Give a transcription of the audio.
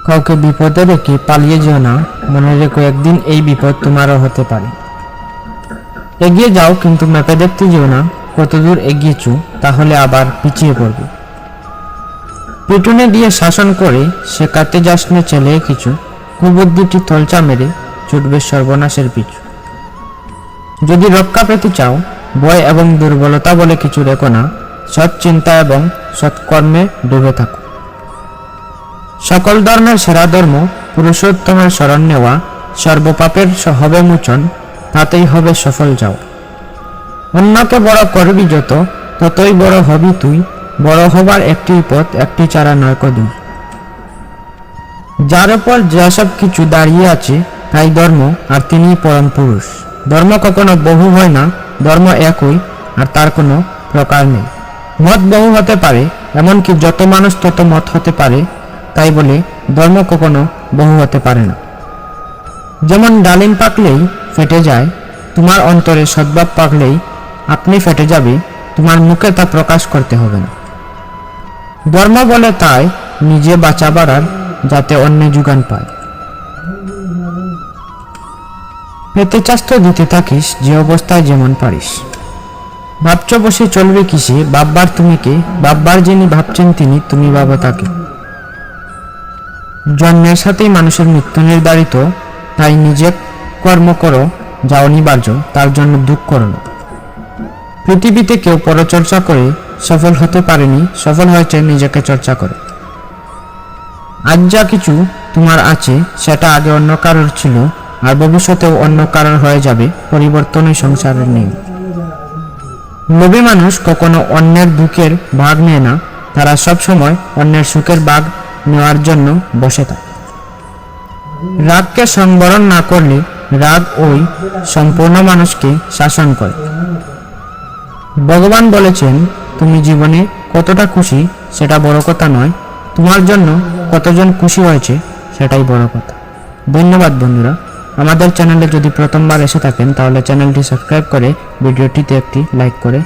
কাউকে বিপদে রেখে পালিয়ে যেও না, মনে রেখো একদিন এই বিপদ তোমারও হতে পারে। এগিয়ে যাও, কিন্তু ম্যাপে দেখতে যেও না কতদূর এগিয়েছো, তাহলে আবার পিছিয়ে পড়বে। পিটুনে দিয়ে শাসন করে শেখাতে যাস না ছেলে কিছু, কুবুদ্ধিটি তলচা মেরে ছুটবে সর্বনাশের পিছু। যদি রক্ষা পেতে চাও, ভয় এবং দুর্বলতা বলে কিছু রেখো না, সৎ চিন্তা এবং সৎকর্মে ডুবে থাকো। সকল ধর্মের সেরা ধর্ম পুরুষোত্তমের শরণ নেওয়া, সর্বপাপের হবে মোচন, তাতেই হবে সফল যাও। অন্যকে বড় করবি যত, ততই বড় হবি তুই, বড় হবার একটি পথ, একটি চারা নয় কদুই। যার উপর যেসব কিছু দাঁড়িয়ে আছে তাই ধর্ম, আর তিনিই পরম পুরুষ। ধর্ম কখনো বহু হয় না, ধর্ম একই, আর তার কোনো প্রকার নেই। মত বহু হতে পারে, এমনকি যত মানুষ তত মত হতে পারে, তাই বলে ধর্ম কখনো বহু হতে পারে না। যেমন ডালিম পাকলেই ফেটে যায়, তোমার অন্তরে সদ্ভাব পাকলেই আপনি ফেটে যাবে, তোমার মুখে তা প্রকাশ করতে হবে না। ধর্ম বলে তাই নিজে বাঁচা বাড়ার, যাতে অন্য যোগান পায়। পেতে চাস তো দিতে থাকিস, যে অবস্থায় যেমন পারিস। ভাবছ বসে চলবে কিসে, ভাববার তুমি কে, ভাববার যিনি ভাবছেন তিনি, তুমি ভাবো তাকে। জন্মের সাথেই মানুষের মৃত্যু নির্ধারিত, তাই নিজে কর্ম করো যা অনিবার্য, তার জন্য দুঃখ করো না। পৃথিবীতে কেউ পরচর্চা করে সফল হতে পারেনি, সফল হয়েছে নিজেকে চর্চা করে। আজ যা কিছু তোমার আছে সেটা আগে অন্য কারোর ছিল, আর ভবিষ্যতেও অন্য কারোর হয়ে যাবে, পরিবর্তনই সংসারের নিয়ম। লোভী মানুষ কখনো অন্যের দুঃখের ভাগ নেয় না, তারা সব সময় অন্যের সুখের ভাগ নেওয়ার জন্য বসে থাকে। রাগকে সংবরণ না করলে রাগ ওই সম্পূর্ণ মানুষকে শাসন করে। ভগবান বলেছেন, তুমি জীবনে কতটা খুশি সেটা বড় কথা নয়, তোমার জন্য কতজন খুশি হয়েছে সেটাই বড় কথা। ধন্যবাদ বন্ধুরা। আমাদের চ্যানেলে যদি প্রথমবার এসে থাকেন তাহলে চ্যানেলটি সাবস্ক্রাইব করে ভিডিওটিতে একটি লাইক করে